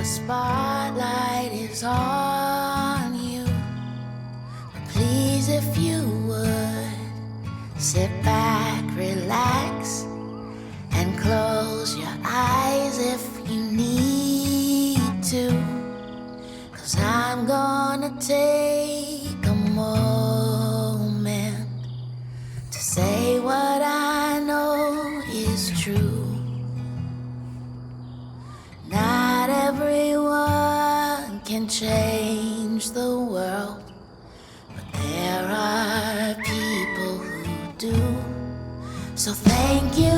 spotlight is on you. But please, if you would, sit back, relax, and close your eyes if you need to. 'Cause I'm gonna take a moment to say what I know is true.Not everyone can change the world, but there are people who do. So thank you